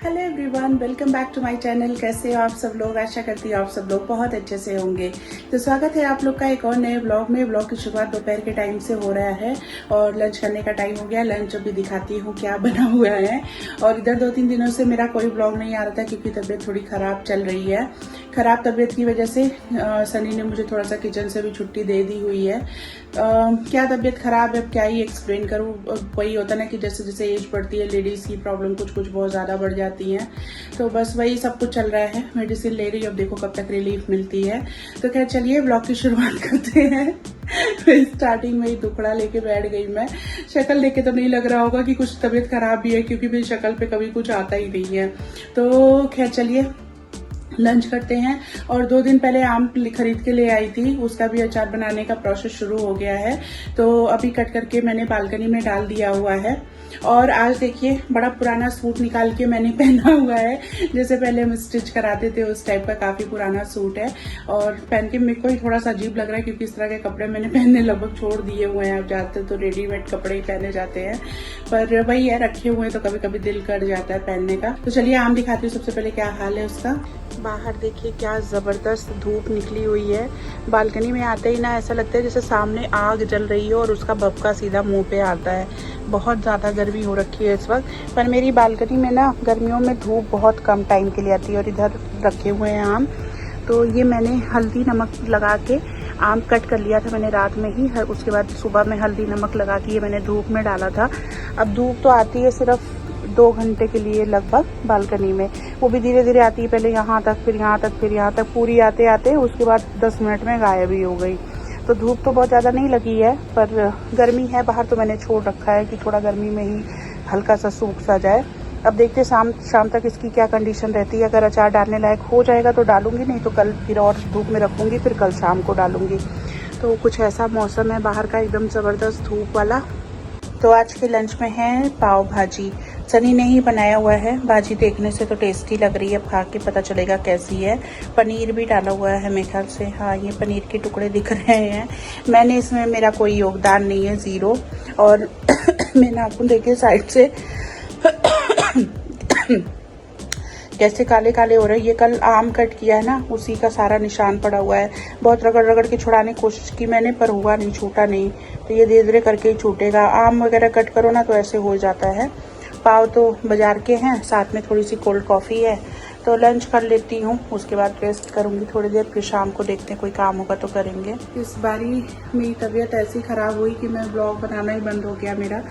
Hello everyone, welcome back to my channel. कैसे हो आप सब लोग? आशा करती हूँ आप सब लोग बहुत अच्छे से होंगे। तो स्वागत है आप लोग का एक और नए ब्लॉग में। ब्लॉग की शुरुआत दोपहर के टाइम से हो रहा है और लंच करने का टाइम हो गया। लंच अभी दिखाती हूँ क्या बना हुआ है। और इधर 2-3 दिनों से मेरा कोई ब्लॉग नहीं आ रहा था क्योंकि तबीयत थोड़ी खराब चल रही है। खराब तबीयत की वजह से सनी ने मुझे थोड़ा सा किचन से भी छुट्टी दे दी हुई है। क्या तबीयत खराब है, क्या ही एक्सप्लेन करूँ। वही होता ना कि जैसे जैसे एज बढ़ती है लेडीज की प्रॉब्लम कुछ कुछ बहुत ज्यादा बढ़ जाती है। तो बस वही सब कुछ चल रहा है। मेडिसिन ले रही हूँ, अब देखो कब तक रिलीफ मिलती है। तो खैर चलिए ब्लॉग की शुरुआत करते हैं। तो स्टार्टिंग में ही दुखड़ा लेके बैठ गई मैं। शक्ल देख के तो नहीं लग रहा होगा कि कुछ तबीयत खराब भी है क्योंकि मेरी शक्ल पे कभी कुछ आता ही नहीं है। तो खैर चलिए लंच करते हैं। और 2 दिन पहले आम खरीद के ले आई थी, उसका भी अचार बनाने का प्रोसेस शुरू हो गया है। तो अभी कट करके मैंने बालकनी में डाल दिया हुआ है। और आज देखिए बड़ा पुराना सूट निकाल के मैंने पहना हुआ है। जैसे पहले हम स्टिच कराते थे उस टाइप का काफी पुराना सूट है और पहन के मेरे को ही थोड़ा सा अजीब लग रहा है क्योंकि इस तरह के कपड़े मैंने पहनने लगभग छोड़ दिए हुए हैं। अब ज्यादातर तो रेडीमेड कपड़े ही पहने जाते हैं, पर वही है रखे हुए हैं तो कभी कभी दिल कर जाता है पहनने का। तो चलिए आम दिखाती हूँ सबसे पहले क्या हाल है उसका। बाहर देखिए क्या जबरदस्त धूप निकली हुई है। बालकनी में आते ही ना ऐसा लगता है जैसे सामने आग जल रही है और उसका भभका सीधा मुंह पे आता है। बहुत ज्यादा गर्मी हो रखी है इस वक्त, पर मेरी बालकनी में ना गर्मियों में धूप बहुत कम टाइम के लिए आती है। और इधर रखे हुए हैं आम, तो ये मैंने हल्दी नमक लगा के आम कट कर लिया था मैंने रात में ही। उसके बाद सुबह में हल्दी नमक लगा के ये मैंने धूप में डाला था। अब धूप तो आती है सिर्फ 2 घंटे के लिए लगभग बालकनी में, वो भी धीरे धीरे आती है। पहले यहाँ तक, फिर यहाँ तक, फिर यहाँ तक, पूरी आते आते उसके बाद 10 मिनट में गायब ही हो गई। तो धूप तो बहुत ज़्यादा नहीं लगी है, पर गर्मी है बाहर, तो मैंने छोड़ रखा है कि थोड़ा गर्मी में ही हल्का सा सूख सा जाए। अब देखते शाम तक इसकी क्या कंडीशन रहती है। अगर अचार डालने लायक हो जाएगा तो डालूंगी, नहीं तो कल फिर और धूप में रखूंगी, फिर कल शाम को डालूंगी। तो कुछ ऐसा मौसम है बाहर का, एकदम ज़बरदस्त धूप वाला। तो आज के लंच में है पाव भाजी। सनी ने ही बनाया हुआ है। भाजी देखने से तो टेस्टी लग रही है, खा के पता चलेगा कैसी है। पनीर भी डाला हुआ है मेरे ख्याल से, हाँ ये पनीर के टुकड़े दिख रहे हैं। मैंने इसमें, मेरा कोई योगदान नहीं है, 0। और मैं नाखून देखिए साइड से कैसे काले काले हो रहे हैं। ये कल आम कट किया है ना, उसी का सारा निशान पड़ा हुआ है। बहुत रगड़ रगड़ के छुड़ाने की कोशिश की मैंने, पर हुआ नहीं, छूटा नहीं। तो ये धीरे धीरे करके ही छूटेगा। आम वगैरह कट करो ना तो ऐसे हो जाता है। पाव तो बाजार के हैं, साथ में थोड़ी सी कोल्ड कॉफ़ी है। तो लंच कर लेती हूँ, उसके बाद रेस्ट करूँगी थोड़ी देर, फिर शाम को देखते हैं कोई काम होगा तो करेंगे। इस बारी मेरी तबीयत ऐसी ख़राब हुई कि मैं ब्लॉग बनाना ही बंद हो गया मेरा।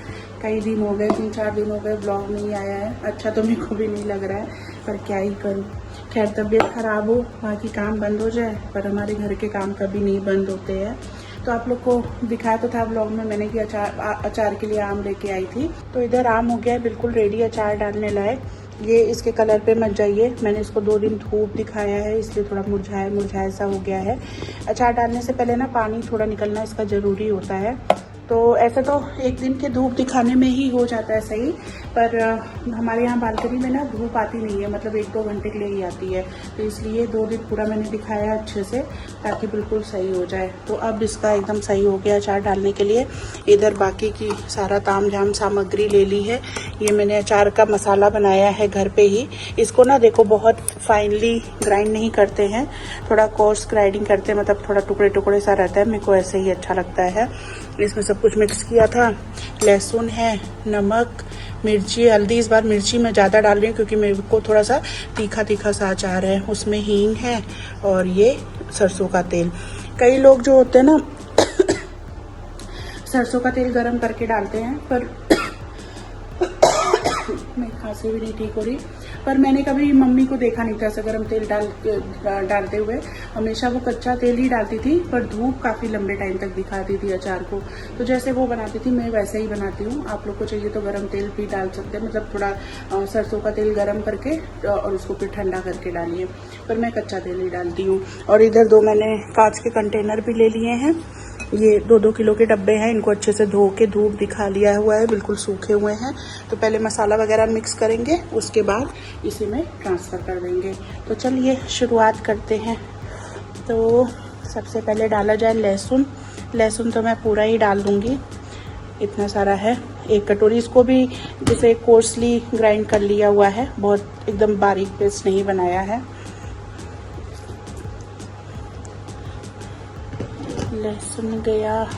कई दिन हो गए, 3-4 दिन हो गए ब्लॉग नहीं आया है। अच्छा तो मेरे को भी नहीं लग रहा है, पर क्या ही करूँ। खैर तबीयत ख़राब हो, बाकी काम बंद हो जाए, पर हमारे घर के काम कभी नहीं बंद होते हैं। तो आप लोग को दिखाया तो था ब्लॉग में मैंने कि अचार के लिए आम लेके आई थी। तो इधर आम हो गया है बिल्कुल रेडी अचार डालने लायक। ये इसके कलर पे मत जाइए, मैंने इसको 2 दिन धूप दिखाया है इसलिए थोड़ा मुरझाया सा हो गया है। अचार डालने से पहले ना पानी थोड़ा निकलना इसका ज़रूरी होता है। तो ऐसा तो 1 दिन के धूप दिखाने में ही हो जाता है सही, पर हमारे यहाँ बालकनी में ना धूप आती नहीं है, मतलब 1-2 घंटे के लिए ही आती है। तो इसलिए 2 दिन पूरा मैंने दिखाया अच्छे से ताकि बिल्कुल सही हो जाए। तो अब इसका एकदम सही हो गया अचार डालने के लिए। इधर बाकी की सारा ताम झाम सामग्री ले ली है। ये मैंने अचार का मसाला बनाया है घर पे ही। इसको ना देखो बहुत फाइनली ग्राइंड नहीं करते हैं, थोड़ा कोर्स ग्राइंडिंग करते हैं, मतलब थोड़ा टुकड़े टुकड़े सा रहता है। मेरे को ऐसे ही अच्छा लगता है। इसमें सब कुछ मिक्स किया था। लहसुन है, नमक, मिर्ची, हल्दी। इस बार मिर्ची मैं ज़्यादा डाल रही हूँ क्योंकि मेरे को थोड़ा सा तीखा तीखा सा अचार है। उसमें हींग है और ये सरसों का तेल। कई लोग जो होते हैं ना सरसों का तेल गरम करके डालते हैं, पर मेरी खांसी भी नहीं ठीक हो रही, पर मैंने कभी मम्मी को देखा नहीं था ऐसा गरम तेल डालते हुए। हमेशा वो कच्चा तेल ही डालती थी, पर धूप काफ़ी लंबे टाइम तक दिखाती थी अचार को। तो जैसे वो बनाती थी मैं वैसे ही बनाती हूँ। आप लोग को चाहिए तो गरम तेल भी डाल सकते हैं, मतलब थोड़ा सरसों का तेल गरम करके और उसको फिर ठंडा करके डालिए, पर मैं कच्चा तेल ही डालती हूँ। और इधर 2 मैंने कांच के कंटेनर भी ले लिए हैं। ये 2-2 किलो के डब्बे हैं, इनको अच्छे से धो के धूप दिखा लिया हुआ है, बिल्कुल सूखे हुए हैं। तो पहले मसाला वगैरह मिक्स करेंगे, उसके बाद इसी में ट्रांसफ़र कर देंगे। तो चलिए शुरुआत करते हैं। तो सबसे पहले डाला जाए लहसुन। लहसुन तो मैं पूरा ही डाल दूँगी, इतना सारा है। 1 कटोरी। इसको भी जैसे कोर्सली ग्राइंड कर लिया हुआ है, बहुत एकदम बारीक पेस्ट नहीं बनाया है। लहसुन गया।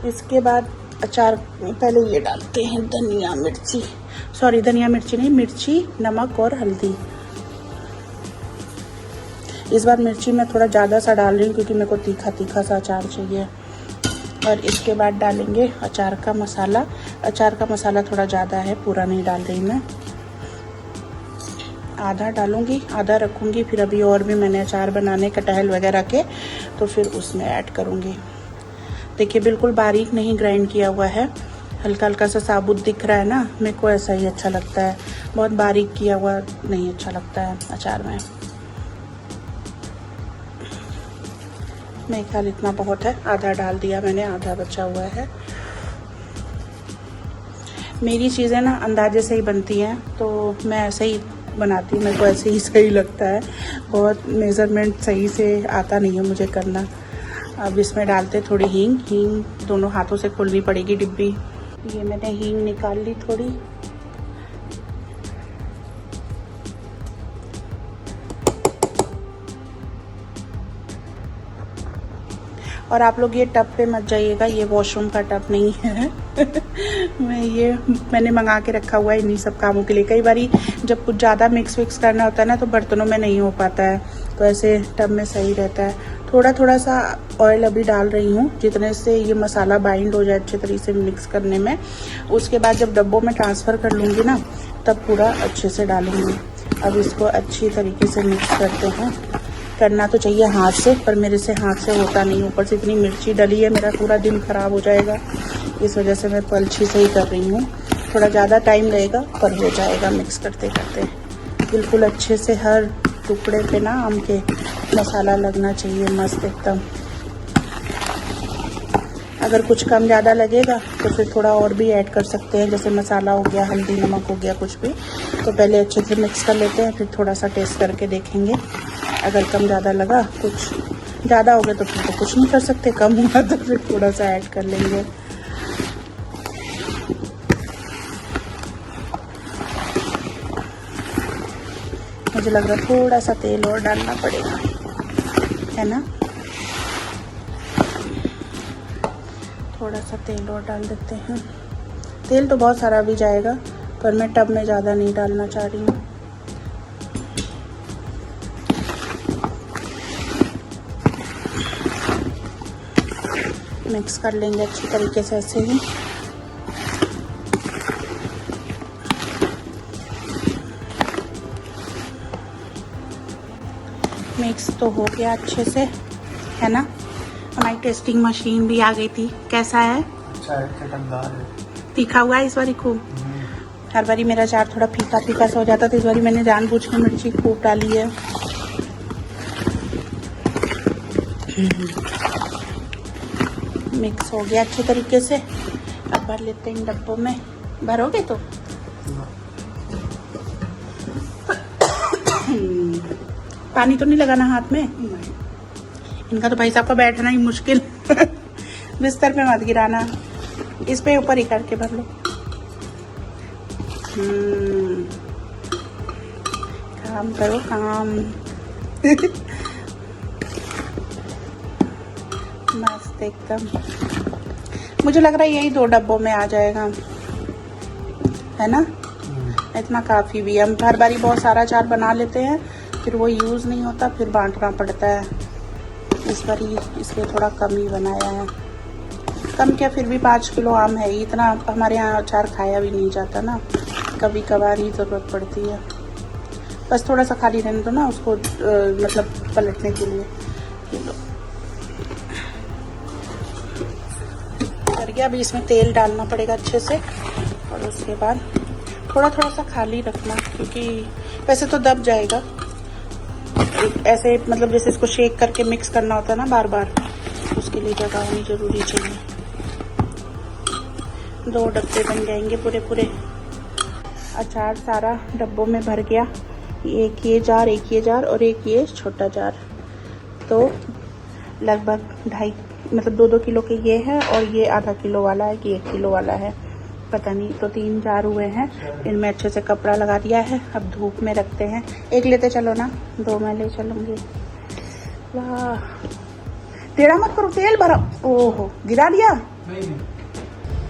इसके बाद अचार पहले ये डालते हैं धनिया मिर्ची, सॉरी धनिया मिर्ची नहीं, मिर्ची, नमक और हल्दी। इस बार मिर्ची मैं थोड़ा ज़्यादा सा डाल रही हूँ क्योंकि मेरे को तीखा तीखा सा अचार चाहिए। और इसके बाद डालेंगे अचार का मसाला। अचार का मसाला थोड़ा ज़्यादा है, पूरा नहीं डाल रही मैं, आधा डालूंगी, आधा रखूंगी। फिर अभी और भी मैंने अचार बनाने कटहल वगैरह के, तो फिर उसमें ऐड करूंगी। देखिए बिल्कुल बारीक नहीं ग्राइंड किया हुआ है, हल्का हल्का सा साबुत दिख रहा है ना, मेरे को ऐसा ही अच्छा लगता है। बहुत बारीक किया हुआ नहीं अच्छा लगता है अचार में। मेरे ख्याल इतना बहुत है, आधा डाल दिया मैंने, आधा बचा हुआ है। मेरी चीज़ें ना अंदाजे से ही बनती हैं, तो मैं ऐसे ही बनाती हूँ, मेरे को ऐसे ही सही लगता है। बहुत मेज़रमेंट सही से आता नहीं है मुझे करना। अब इसमें डालते थोड़ी हींग। हींग दोनों हाथों से खोलनी पड़ेगी डिब्बी। ये मैंने हींग निकाल ली थोड़ी। और आप लोग ये टब पे मत जाइएगा, ये वॉशरूम का टब नहीं है। मैंने मंगा के रखा हुआ है इन्हीं सब कामों के लिए। कई बारी जब कुछ ज़्यादा मिक्स विक्स करना होता है ना, तो बर्तनों में नहीं हो पाता है, तो ऐसे टब में सही रहता है। थोड़ा थोड़ा सा ऑयल अभी डाल रही हूँ, जितने से ये मसाला बाइंड हो जाए अच्छे तरीके से मिक्स करने में। उसके बाद जब डब्बों में ट्रांसफ़र कर लूँगी ना, तब पूरा अच्छे से डालूँगी। अब इसको अच्छी तरीके से मिक्स करते हैं। करना तो चाहिए हाथ से, पर मेरे से हाथ से होता नहीं। ऊपर से इतनी मिर्ची डली है, मेरा पूरा दिन ख़राब हो जाएगा। इस वजह से मैं पलछी से ही कर रही हूँ। थोड़ा ज़्यादा टाइम लगेगा, पर हो जाएगा मिक्स करते करते। बिल्कुल अच्छे से हर टुकड़े पे ना आम के मसाला लगना चाहिए, मस्त एकदम। अगर कुछ कम ज़्यादा लगेगा तो फिर थोड़ा और भी ऐड कर सकते हैं, जैसे मसाला हो गया, हल्दी नमक हो गया, कुछ भी। तो पहले अच्छे से मिक्स कर लेते हैं, फिर थोड़ा सा टेस्ट करके देखेंगे। अगर कम ज़्यादा लगा, कुछ ज़्यादा हो गया तो फिर तो कुछ नहीं कर सकते, कम हुआ तो फिर थोड़ा सा ऐड कर लेंगे। मुझे लग रहा है थोड़ा सा तेल और डालना पड़ेगा, है ना? थोड़ा सा तेल और डाल देते हैं। तेल तो बहुत सारा भी जाएगा, पर मैं टब में ज़्यादा नहीं डालना चाह रही हूँ। मिक्स कर लेंगे अच्छी तरीके से ऐसे ही। मिक्स तो हो गया अच्छे से, है ना? हमारी टेस्टिंग मशीन भी आ गई थी। कैसा है? अच्छा है, चटकदार है। तीखा हुआ है इस बारी खूब। हर बारी मेरा अचार थोड़ा फीका फीका सा हो जाता था, इस बारी मैंने जानबूझ के मिर्ची खूब डाली है। मिक्स हो गया अच्छे तरीके से। अब भर लेते हैं इन डब्बों में। भरोगे तो? पानी तो नहीं लगाना हाथ में? इनका तो भाई साहब का बैठना ही मुश्किल। बिस्तर पे मत गिराना, इस पे ऊपर ही करके भर लो। काम करो काम। मस्त एकदम। मुझे लग रहा है यही 2 डब्बों में आ जाएगा, है ना? इतना काफ़ी भी। हम हर बारी बहुत सारा अचार बना लेते हैं, फिर वो यूज़ नहीं होता, फिर बांटना पड़ता है। इस बार इसलिए थोड़ा कम ही बनाया है। कम क्या, फिर भी 5 किलो आम है, इतना हमारे यहाँ अचार खाया भी नहीं जाता ना, कभी कभार ही ज़रूरत पड़ती है। बस थोड़ा सा खाली रहने दो ना उसको, मतलब पलटने के लिए। कर गया। अभी इसमें तेल डालना पड़ेगा अच्छे से, और उसके बाद थोड़ा थोड़ा सा खाली रखना, क्योंकि वैसे तो दब जाएगा। ऐसे मतलब जैसे इसको शेक करके मिक्स करना होता है ना बार बार, उसके लिए जगह होनी जरूरी चाहिए। 2 डब्बे बन जाएंगे पूरे पूरे। अचार सारा डब्बों में भर गया। एक ये जार, एक ये जार और एक ये छोटा जार, तो लगभग मतलब 2-2 किलो के ये है और ये आधा किलो वाला है कि 1 किलो वाला है पता नहीं। तो 3 जार हुए हैं, इनमें अच्छे से कपड़ा लगा दिया है। अब धूप में रखते हैं। एक लेते चलो ना, 2 मैं ले चलूँगी। वाह, टेढ़ा मत करो, तेल भरो। ओहो, गिरा दिया।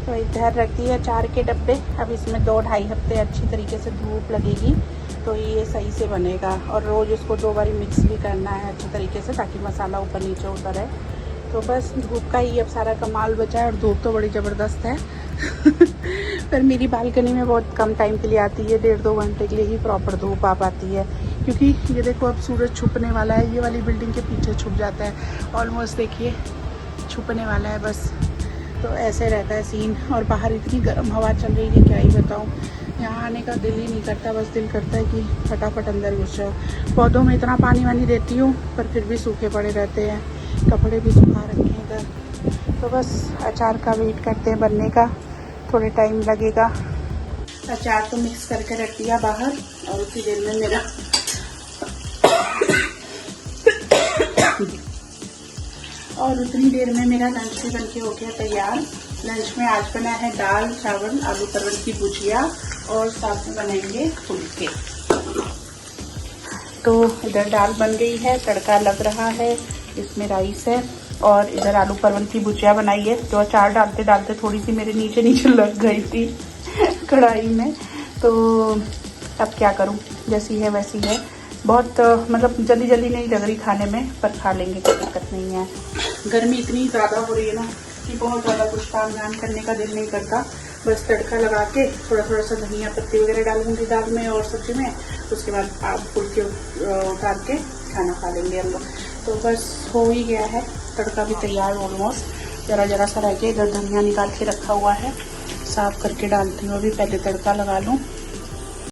तो इधर रख दिए 4 के डब्बे। अब इसमें 2-2.5 हफ्ते अच्छी तरीके से धूप लगेगी तो ये सही से बनेगा। और रोज़ इसको 2 बारी मिक्स भी करना है अच्छी तरीके से ताकि मसाला ऊपर नीचे उतर है। तो बस धूप का ही अब सारा कमाल बचा है। और धूप तो बड़ी ज़बरदस्त है पर मेरी बालकनी में बहुत कम टाइम के लिए आती है, 1.5-2 घंटे के लिए ही प्रॉपर धूप आ पाती है। क्योंकि ये देखो अब सूरज छुपने वाला है, ये वाली बिल्डिंग के पीछे छुप जाता है ऑलमोस्ट, देखिए छुपने वाला है बस। तो ऐसे रहता है सीन। और बाहर इतनी गर्म हवा चल रही है क्या ही बताऊँ, यहाँ आने का दिल ही नहीं करता। बस दिल करता है कि फटाफट अंदर घुस जाओ। पौधों में इतना पानी वानी देती हूँ पर फिर भी सूखे पड़े रहते हैं, कपड़े भी सुखा रखे हैं इधर। तो बस अचार का वेट करते हैं बनने का, थोड़े टाइम लगेगा। अचार तो मिक्स करके रख दिया बाहर और उसी देर में मेरा और उतनी देर में मेरा लंच भी बनके हो गया तैयार। लंच में आज बना है दाल चावल, आलू परवल की भुजिया और साथ में बनाएंगे फुलके। तो इधर दाल बन गई है, तड़का लग रहा है, इसमें राइस है और इधर आलू परवल की भुजिया बनाई है जो अचार डालते डालते थोड़ी सी मेरे नीचे नीचे लग गई थी कढ़ाई में। तो अब क्या करूं, जैसी है वैसी है। बहुत मतलब जल्दी जल्दी नहीं लग रही खाने में, पर खा लेंगे, कोई दिक्कत नहीं है। गर्मी इतनी ज़्यादा हो रही है ना कि बहुत ज़्यादा कुछ काम धाम करने का दिल नहीं करता। बस तड़का लगा के थोड़ा थोड़ा सा धनिया पत्ती वगैरह डालूंगी दाल में और सब्जी में, उसके बाद आप फुलके उतार के खाना खा लेंगे हम लोग। तो बस हो ही गया है, तड़का भी तैयार ऑलमोस्ट। जरा सा रह गया। इधर धनिया निकाल के रखा हुआ है, साफ करके डालती हूँ अभी, पहले तड़का लगा लूँ।